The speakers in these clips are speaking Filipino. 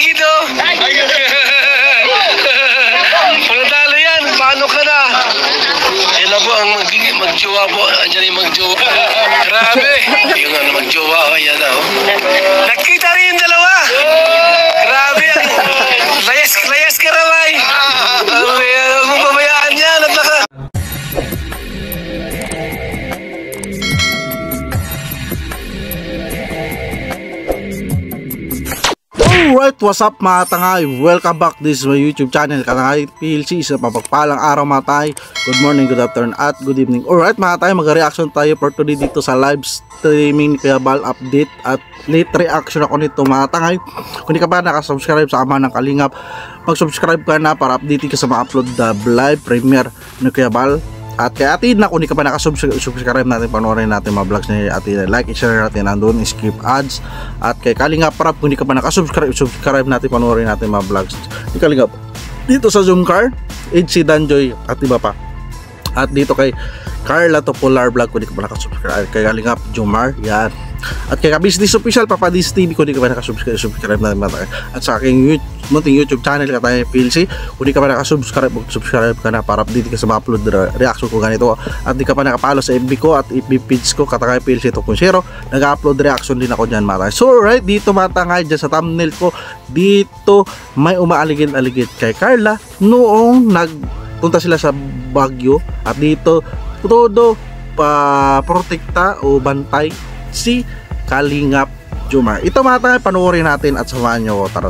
Gido. Panatalo yan, paano ka na? Yan na po ang magjowa po. Andiyan yung magjowa. Grabe. Yung ano, magjowa. O, yan na. Nakita rin yung dalawa. Grabe. Layas ka raway. Huwag mong pabayaan yan. At naka... Alright, what's up mga tangay? Welcome back, this is my YouTube channel, Katangay PLC. Sa mapagpalang araw mga tay. Good morning, good afternoon, at good evening. Alright mga tay, mag-reaction tayo for today dito sa live streaming kaya bal update at late reaction ako nito mga tangay. Kung di ka pa nakasubscribe sa ama ng Kalingap, mag-subscribe ka na para update ka sa ma-upload na live premiere ng kaya bal. At kay Ate na, kung di ka pa nakasubscribe natin, panoorin natin mga vlogs ni Ate, like, share natin, nandun, skip ads. At kay Kalingap Rap, kung di ka pa nakasubscribe natin, panoorin natin mga vlogs ni Kalingap dito sa Zoom Car, HC Danjoy at iba pa. At dito kay Carla Topolar Vlog, kung di ka pa nakasubscribe, kay Kalingap Jomar, yan. At kay Business Official Papa Dis TV, kung di ka pa nakasubscribe natin mga. At sa aking munting YouTube channel, Katangay PLC, kung di ka pa nakasubscribe, subscribe ka na para update ka sa mga-upload reaction ko ganito. At di ka pa nakapalo sa FB ko at FB page ko, Katangay PLC 2.0, nag-upload reaction din ako dyan mga. So right, dito mga tangay, dyan sa thumbnail ko, dito may umaaligid-aligid kay Carla noong nagpunta sila sa Baguio. At dito todo protekta o bantay si Kalingap Jomar. Ito mga tangay, panoorin natin at samahan nyo ko. Tara.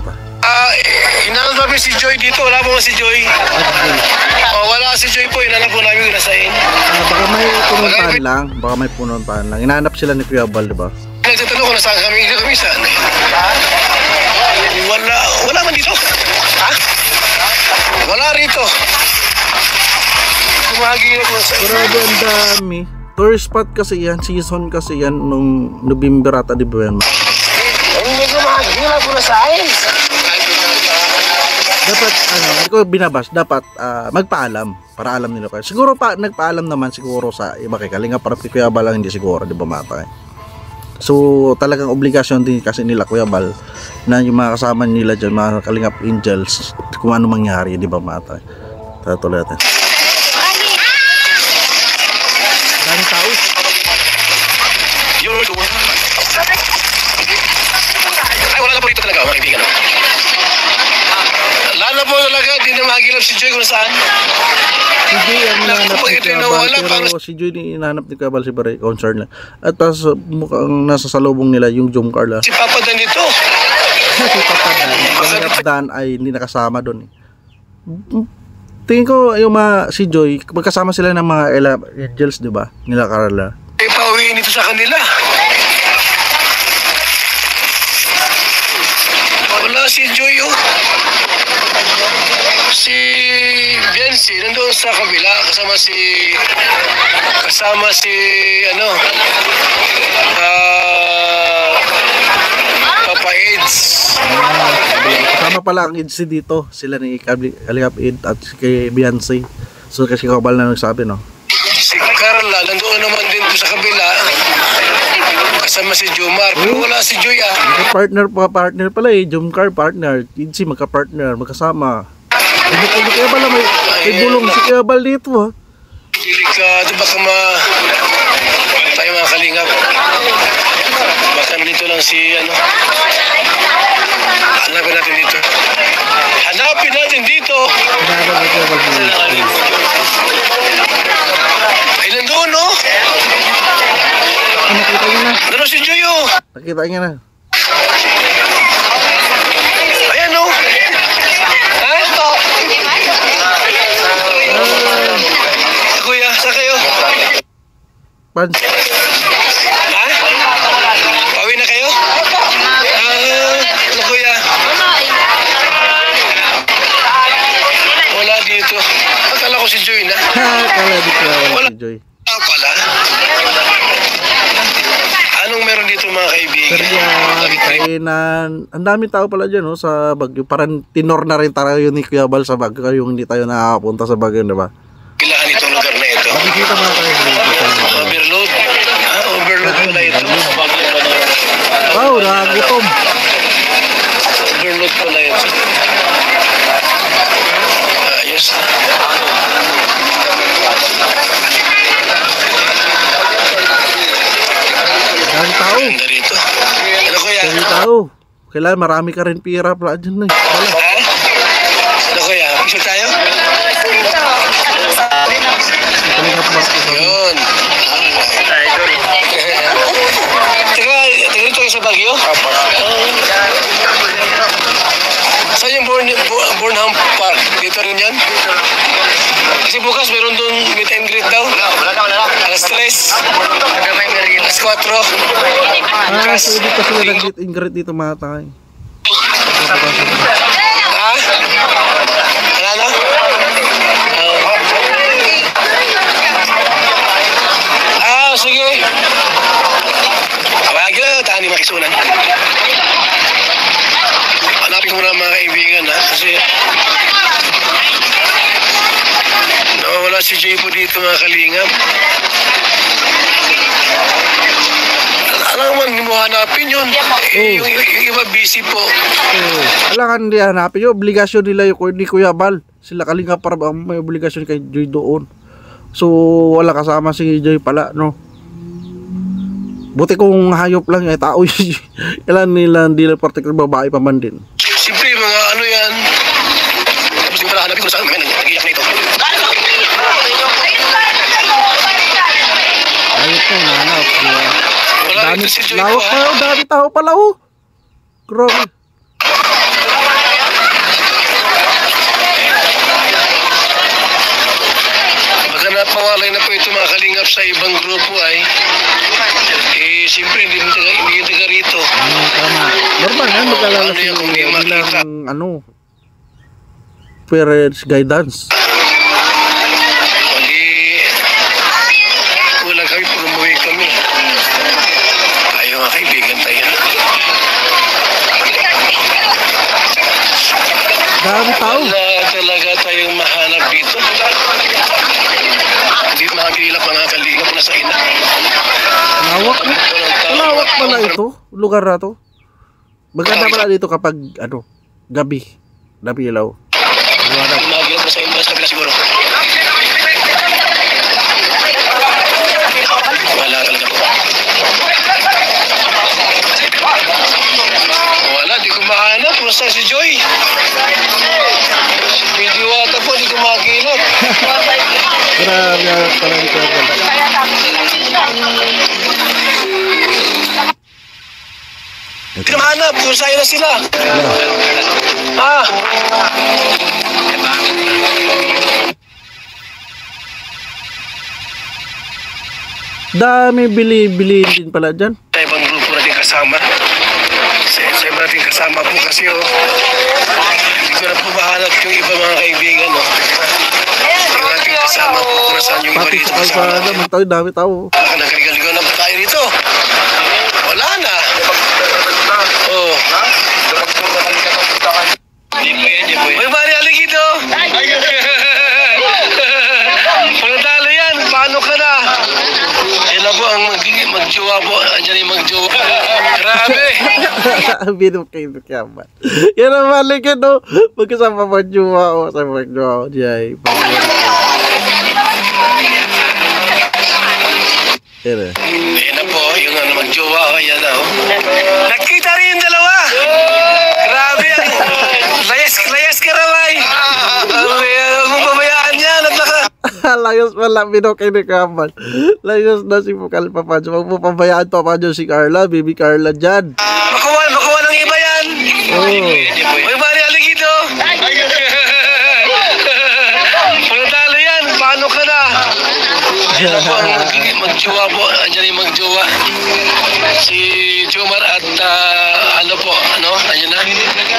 Inanap namin si Joy dito. Wala po si Joy. Wala si Joy po. Inanap po namin nasain. Baka may pununtahan lang. Baka may pununtahan lang. Inanap sila ni Kuya Bal, diba? Nagtatanong ko na saan kami. Kami saan? Wala man dito. Ha? Wala rito. Kumahagi na po sa... Grabe ang dami. Tourist spot kasi yan. Season kasi yan nung November ata, di ba yan? Hindi kumahagi na po na saan. Dapat hindi ko binabas, dapat magpaalam para alam nila kayo. Siguro nagpaalam naman siguro sa iba kay Kalingap para kay Kuya Bal lang, hindi siguro, di ba mata eh. So talagang obligasyon din kasi nila Kuya Bal na yung mga kasama nila diyan, mga Kalingap Angels, kung ano mangyari, di ba mata. Tuloy natin. Daming tao. Ay, wala na po dito talaga mga kaibigan. Lalo po talaga, di na mahagilap si Joy kung saan. Si Joy ang hinahanap ni Kuya Bal, pero si Joy din hinahanap ni Kuya Bal, si Baray, concern lang. At tapos mukhang nasa salubong nila yung Jom Carla. Si Papa Dan dito. Si Papa Dan ay hindi nakasama doon. Tingin ko yung si Joy, magkasama sila ng mga Angels, di ba? Nila Carla. Eh, pauwiin ito sa kanila. Wala si Joy, oh. Si Biancy nandoon sa kabila kasama si Papa Eds. Kasama pala ang Eds dito, sila ni Kalingap Ed at kay Biancy. So kasi Kabal na nagsabi, no? Si Carla nandoon naman din sa kabila kasama si Jomar, pero wala si Joy, ah. Partner pala eh, Jomcar partner, Eds magka-partner, magkasama. Kaya pala may bulong si Kuya Bal dito, ha? Delikado, baka tayo mga Kalingap. Baka nandito lang si hanapin natin dito. Hanapin natin dito. Ay, nandoon, no? Nakita niya na. Naroon si Joy, oh. Nakita niya na. Ayan, no? Kuya, saan kayo? Pans. Ha? Pauwi na kayo? Kuya? Wala dito. Akala ko si Joy na. Akala dito wala si Joy. Pala. Anong meron dito mga kaibigan? Kainan. Ang daming tao pala dyan, no, sa Baguio. Parang tinor na rin tayo ni Kuya Bal sa Baguio. Yung hindi tayo nakapunta sa Baguio, diba? Kailangan itong lugar na ito. Makikita mga tayo. Overload. Overload pala ito. Wow, nakagutom. Overload bunot ko na yun. Ayos na. Ang tao. Ganda rito. Ano kuya? Ang tao. Kailangan marami ka rin pira pala dyan na. Ha? Ano kuya? Picture tayo? Yun. Teka rito kayo sa Baguio? Saan yung Burnham Park? Dito rin yan? Kasi bukas meron doon meet and greet daw. Alas 3. Alas 4. Ah, so dito sila nag-meet and greet dito mga tayo. Ha? Wala na? Sige. Awagi na, tahan ni makisunan. Hanapin ko muna mga kaibigan ha, kasi nawawala si Jay po dito mga kalingap. Alam mo, hindi mo hanapin yun. Yung iba busy po. Alangan hindi hanapin yun. Obligasyon nila yung ni Kuya Bal. Sila Kalingap para may obligasyon kay Joy doon. So, wala kasama si Joy pala, no? Buti kung hayop lang ay tao yun. Kailan nila hindi lang particular babae pa man din. Siyempre, mga ano yan. Tapos yung pala hanapin ko na saan. Nag-iyak na ito. Ayos ko, nahanap. Wala Dami, ito si Joy lawak ko pa ha. yun, dami tao pala oh. Grabe. Baka napawalay na po ito mga kalingap sa ibang grupo ay siyempre hindi yung taga rito. Tama. Normal yan, mag-alala Ano yan kung di sila makita? bilang ano, parents guidance. Hindi kulang kami pag umuwi kami. Tayo mga kaibigan tayo. Dami tao. Wala talaga tayong mahanap dito. Hindi makakilap mga kalingap na sa ina. Lawak na. Lawak pala ito, lugar na to. Maganda pala dito kapag ano, gabi. Gabi ilaw. Makakilap na sa ina sa kabila siguro. Wala talaga po. Wala, di ko mahanap. Basta si Joy. Video ata po, di ko makakilap. Grabe pala ito. Hindi ko mahanap. Kung sa'yo na sila. Ah. Dami bili-bili din pala dyan. Sa ibang grupo natin kasama. Sa iba natin kasama po kasi hindi ko na po mahanap yung iba mga kaibigan. Hindi ko natin kasama po kung saan yung iba Pati dito sa kasama. kalsada, magtayo, dami tao. Baka nagkaligal na po tayo rito. Wala na. Oo. Uy, Mari, aligid o. Panatalo yan. Paano ka na? Sila po ang magjowa po. Andiyan yung magjowa. Grabe. Binukay-bukay naman. Yan ang maligid no. Magkasama magjowa o. Sa magjowa o. Diyay. Yan eh. Ayan na po, yung ano, magjowa o. Ayan na o. Nakita rin yung dalawa. Grabe yan. Layas ka raway. Huwag mong pabayaan yan. At naka... Layos pala, binukay ni Kamal. Layos na si Pukal Papadyo. Huwag mo pabayaan Papadyo si Carla, baby Carla dyan. Makuha ng iba yan. Oh. Uy, Mari, aligid o. Panatalo yan. Paano ka na? Ayan na po ang magjowa po. Andiyan yung magjowa. Si Jomar at ano po, ano? Andiyan na.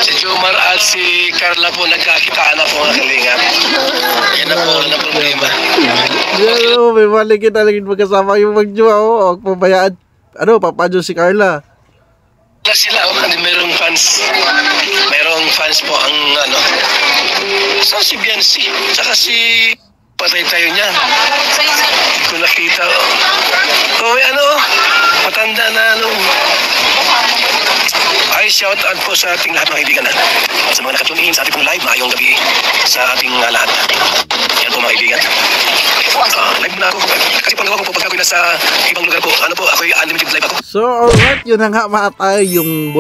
Si Jomar at si Carla po nagkakitaan na po mga kalingap. Ayan na po, wala na problema. Yan o, may maligid na laging magkasama yung magjowa o. Huwag pabayaan. Ano, Papadyo si Carla. Wala sila, mayroong fans. Mayroong fans po ang ano. So si Biancy, saka si patay tayo niyan. Hindi ko nakita. Oh, ano, matanda na ano. Ayos shout out po sa ating lahat mga kaibigan. Sa mga nakatune in sa ating pong live, maayong gabi sa ating lahat. Yan po mga kaibigan. Live na ako. Kasi panggawa ko po pagka ako nasa ibang lugar po. Ano po, ako'y unlimited live ako. So alright, yun na nga mga tayo, yung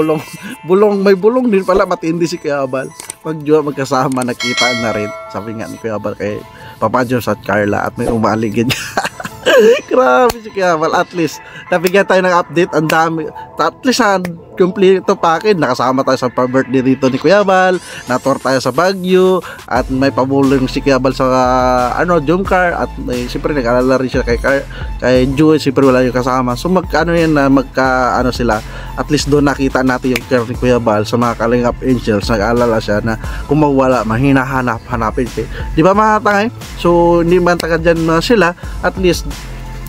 may bulong din pala, matindi si Kuya Bal. Magkasama, nakita na rin. Sabi nga ni Kuya Bal kay Papa Jones at Carla at may umaligid. Grabe si Kuya Bal. At least nabigyan tayo ng update. Ang dami. At least complete ito package. Nakasama tayo sa pa-birthday dito ni Kuya Bal. Natour tayo sa Baguio. At may pabulong si Kuya Bal sa Jomcar. At may siyempre nag-alala rin siya kay Joy. Siyempre wala yung kasama. So sila. At least doon nakita natin yung care ni Kuya Bal sa mga Kalingap Angels. Nag-alala siya na kung mawala, mahinahanap-hanapin. Di ba mga tangay? So hindi man taga dyan sila. At least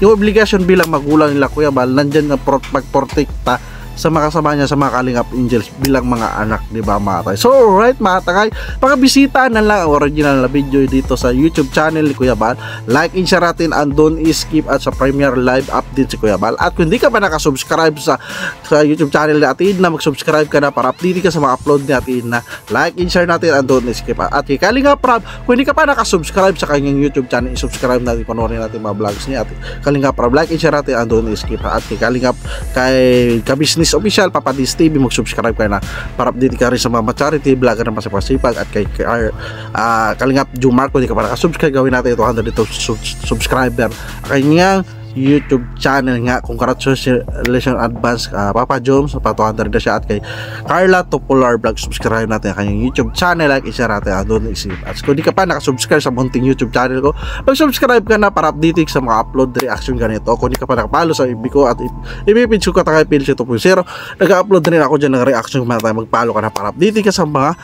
yung obligasyon bilang magulang nila Kuya Bal, nandyan na magprotekta sa mga kasama niya sa mga Kalingap Angels bilang mga anak, di ba mga tayo? So alright mga tagay, pakabisita na lang ang original na video dito sa YouTube channel ni Kuya Bal. Like and share natin and don't skip at sa premiere live update si Kuya Bal. At kung hindi ka pa nakasubscribe sa YouTube channel ni Ate Edna, mag-subscribe ka na para update ka sa mga upload ni Ate Edna. Like and share natin and don't skip. At kay Kalingap Rob, kung hindi ka pa nakasubscribe sa kanyang YouTube channel, i-subscribe natin, panoorin natin mga vlogs ni Ate Kalingap Rob. Like and share natin and don't skip. At kay Kalingap, kay Kabisnes Official, Papa Dis TV, mag-subscribe ka na para update ka rin sa mga charity vlogger ng masipag at kay Kalingap Jumar, kung hindi ka pa nakasubscribe, gawin natin ito 100 subscriber kanyang YouTube channel nga. Congratulations advance Papa Jones, pa 200 na siya. At kay Carla Topolar Vlog, subscribe natin ang kanyang YouTube channel, like isa natin doon isip. At kung di ka pa nakasubscribe sa munting YouTube channel ko, mag-subscribe ka na para update sa mga upload reaction ganito. Kung di ka pa nakapalo sa FB ko at ipipage ko katangay PLC 2.0, nag-upload rin ako dyan ng reaction. Magpalo ka na para update ka sa mga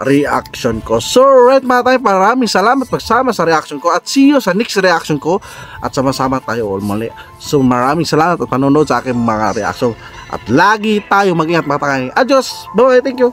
reaction ko. So right mga tayo, maraming salamat pagsama sa reaction ko at see you sa next reaction ko at sama-sama tayo all muli. So maraming salamat at panonood sa aking mga reaction at lagi tayo mag-ingat mga tayo. Adios, bye, thank you.